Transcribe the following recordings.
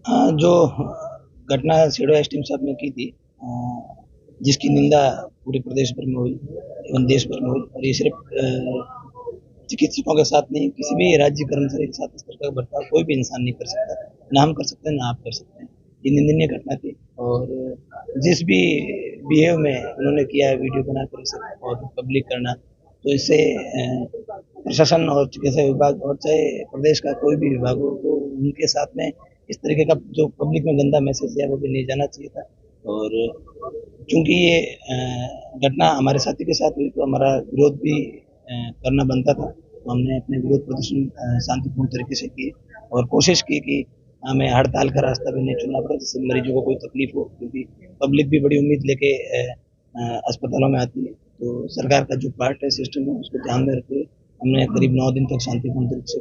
जो घटना shadow STM साहब ने की थी, जिसकी निंदा पूरे प्रदेश भर में हुई एवं देश भर में हुई, और ये सिर्फ चिकित्सकों के साथ नहीं, किसी भी राज्य कर्मचारी के साथ इस तरह का बर्ताव कोई भी इंसान नहीं कर सकता। ना हम कर सकते हैं, ना आप कर सकते हैं। ये निंदनीय घटना थी, और जिस भी बिहेव में उन्होंने किया है, वीडियो बनाकर इसे और पब्लिक करना, तो इससे प्रशासन और चिकित्सा विभाग और चाहे प्रदेश का कोई भी विभाग हो, तो उनके साथ में इस तरीके का जो पब्लिक में गंदा मैसेज है वो भी नहीं जाना चाहिए था। और चूंकि ये घटना हमारे साथी के साथ हुई, तो हमारा विरोध भी करना बनता था। तो हमने अपने विरोध प्रदर्शन शांतिपूर्ण तरीके से किए और कोशिश की कि हमें हड़ताल का रास्ता भी नहीं चुनना पड़ा, जिससे मरीजों को कोई तकलीफ हो, क्योंकि पब्लिक भी बड़ी उम्मीद लेके अस्पतालों में आती है। तो सरकार का जो पार्ट है, सिस्टम है, उसको ध्यान में रखते हुए हमने करीब 9 दिन तक शांतिपूर्ण तरीके से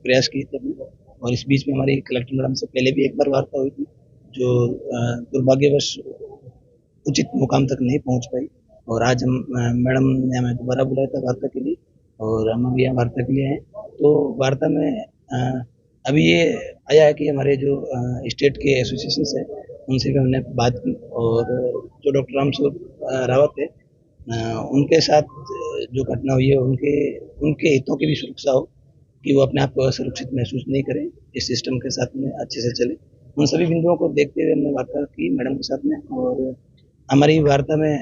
प्रयास किए थे अपने। और इस बीच में हमारी कलेक्टर मैडम से पहले भी एक बार वार्ता हुई थी, जो दुर्भाग्यवश उचित मुकाम तक नहीं पहुंच पाई। और आज हम मैडम ने हमें दोबारा बुलाया था वार्ता के लिए, और हम अभी यहाँ वार्ता के लिए हैं। तो वार्ता में अभी ये आया है कि हमारे जो स्टेट के एसोसिएशन है, उनसे भी हमने बात की, और जो डॉक्टर रामस्वरूप रावत है, उनके साथ जो घटना हुई है, उनके उनके हितों की भी सुरक्षा हो, कि वो अपने आप को असुरक्षित महसूस नहीं करें, इस सिस्टम के साथ में अच्छे से चले। उन सभी बिंदुओं को देखते हुए हमने वार्ता की मैडम के साथ में। और हमारी वार्ता में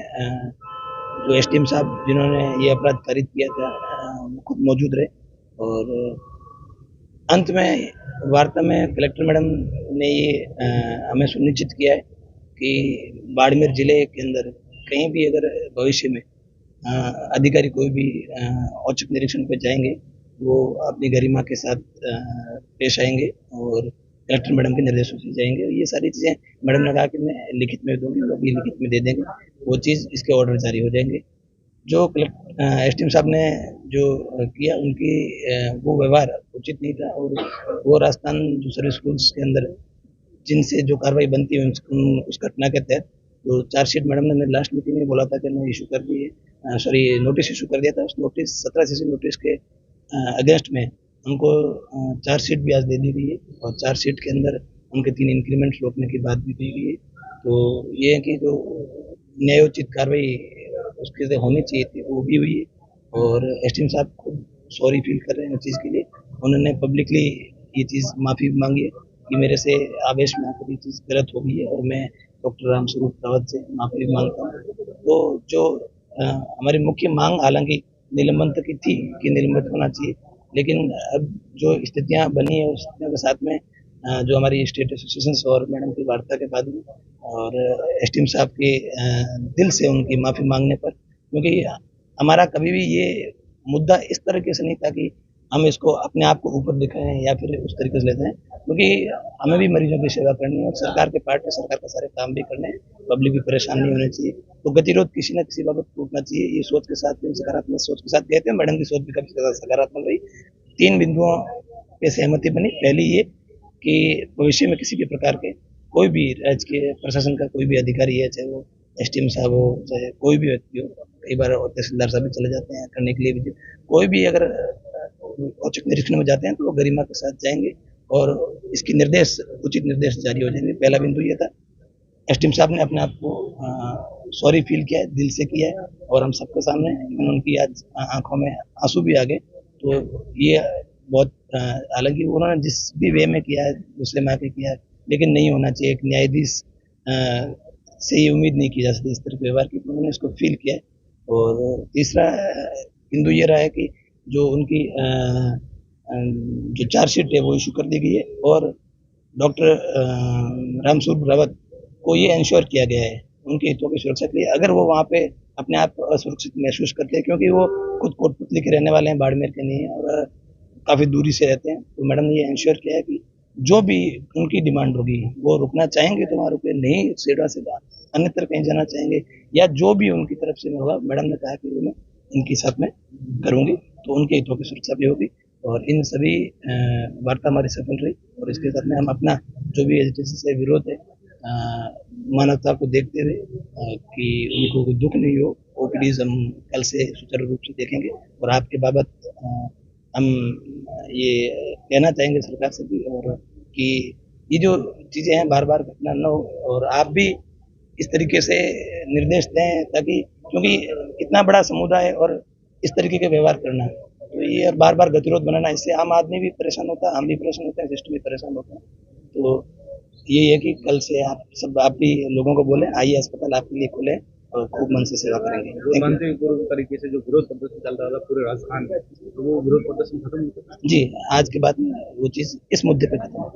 जो एसडीएम साहब जिन्होंने ये अपराध कारित किया था, वो खुद मौजूद रहे। और अंत में वार्ता में कलेक्टर मैडम ने ये हमें सुनिश्चित किया है कि बाड़मेर जिले के अंदर कहीं भी अगर भविष्य में अधिकारी कोई भी औचक निरीक्षण पे जाएंगे, वो अपनी गरिमा के साथ पेश आएंगे और कलेक्टर मैडम के निर्देशों से जाएंगे। ये सारी चीज़ें मैडम ने कहा कि मैं लिखित में दूंगी, वो भी लिखित में दे देंगे, वो चीज़ इसके ऑर्डर जारी हो जाएंगे। जो एसडीएम साहब ने जो किया, उनकी वो व्यवहार उचित नहीं था। और वो राजस्थान जो सर्विस स्कूल्स के अंदर जिनसे जो कार्रवाई बनती है उस घटना के तहत, तो चार्जशीट मैडम ने लास्ट मीटिंग में बोला था कि मैं इशू कर दिए, सॉरी नोटिस इशू कर दिया था। उस नोटिस 17 सीसी नोटिस के अगेंस्ट में उनको चार्जशीट भी आज दे दी गई है, और चार्जशीट के अंदर उनके 3 इंक्रीमेंट रोकने की बात भी की गई है। तो ये है कि जो न्यायोचित कार्रवाई उसके से होनी चाहिए थी, वो भी हुई है। और एसडीएम साहब खुद सॉरी फील कर रहे हैं इस चीज़ के लिए। उन्होंने पब्लिकली ये चीज़ माफ़ी मांगी है कि मेरे से आवेश में आकर ये चीज़ गलत हो गई है, और मैं डॉक्टर रामस्वरूप रावत से माफ़ी मांगता हूँ। तो जो हमारी मुख्य मांग हालांकि निलंबन तक की थी कि निलंबित होना चाहिए, लेकिन अब जो स्थितियां बनी है, उस स्थितियों के साथ में जो हमारी स्टेट एसोसिएशन और मैडम की वार्ता के बाद में, और एसडीएम साहब के दिल से उनकी माफ़ी मांगने पर, क्योंकि हमारा कभी भी ये मुद्दा इस तरीके से नहीं था कि हम इसको अपने आप को ऊपर दिखाएं या फिर उस तरीके से लेते हैं, क्योंकि हमें भी मरीजों की सेवा करनी है और सरकार के पार्ट में सरकार का सारे काम भी करने हैं। पब्लिक भी परेशान नहीं होनी चाहिए, तो गतिरोध किसी न किसी बाबत टूटना चाहिए। ये सोच के साथ, सकारात्मक सोच के साथ गए थे। मैडम की सोच भी काफी सकारात्मक रही। 3 बिंदुओं पे सहमति बनी। पहली ये कि भविष्य में किसी भी प्रकार के कोई भी राज्य के प्रशासन का कोई भी अधिकारी है, चाहे वो एसडीएम साहब हो, चाहे कोई भी व्यक्ति हो, कई बार तहसीलदार साहब भी चले जाते हैं करने के लिए भी, कोई भी अगर औचक निरीक्षण में जाते हैं तो वो गरिमा के साथ जाएंगे और इसकी निर्देश उचित निर्देश जारी हो जाएंगे। पहला बिंदु ये था। एसडीएम साहब ने अपने आप को सॉरी फील किया है, दिल से किया है, और हम सबके सामने उनकी आज आंखों में आंसू भी आ गए। तो ये बहुत हालांकि उन्होंने जिस भी वे में किया है, दूसरे में आके किया है, लेकिन नहीं होना चाहिए। एक न्यायाधीश से ये उम्मीद नहीं की जा सकती इस तरह के व्यवहार की। उन्होंने इसको फील किया है। और तीसरा बिंदु ये रहा है कि जो उनकी जो चार्जशीट है वो इशू कर दी गई है, और डॉक्टर रामस्वरूप रावत को ये इंश्योर किया गया है उनके हितों की सुरक्षा के लिए, अगर वो वहाँ पे अपने आप को असुरक्षित महसूस करते हैं, क्योंकि वो खुद कोटपुतली के रहने वाले हैं, बाड़मेर के नहीं है, और काफ़ी दूरी से रहते हैं। तो मैडम ने ये इंश्योर किया है कि जो भी उनकी डिमांड होगी, वो रुकना चाहेंगे तो वहाँ रुके, नहीं सेवा से अन्यत्र कहीं जाना चाहेंगे, या जो भी उनकी तरफ से होगा, मैडम ने कहा कि मैं इनके साथ में करूँगी, तो उनके हितों की सुरक्षा भी होगी। और इन सभी वार्ता हमारी सफल रही, और इसके साथ में हम अपना जो भी एजुकेशन से विरोध है, मानवता को देखते हुए कि उनको कोई दुख नहीं हो, ओपीडीज हम कल से सुचारू रूप से देखेंगे। और आपके बाबत हम ये कहना चाहेंगे सरकार से भी, और कि ये जो चीज़ें हैं बार बार घटना न हो, और आप भी इस तरीके से निर्देश दें ताकि, क्योंकि इतना बड़ा समुदाय और इस तरीके के व्यवहार करना, तो ये बार बार गतिरोध बनाना, इससे आम आदमी भी परेशान होता है, हम भी परेशान होते हैं, सिस्टम भी परेशान होता है। तो यही है कि कल से आप भी लोगों को बोले आइए अस्पताल आपके लिए खुले और खूब मन से सेवा करेंगे। शांतिपूर्ण तरीके से जो विरोध प्रदर्शन चल रहा था पूरे राजस्थान में, तो वो विरोध प्रदर्शन खत्म हो चुका है। जी, आज के बाद में वो चीज़ इस मुद्दे पे खत्म हो।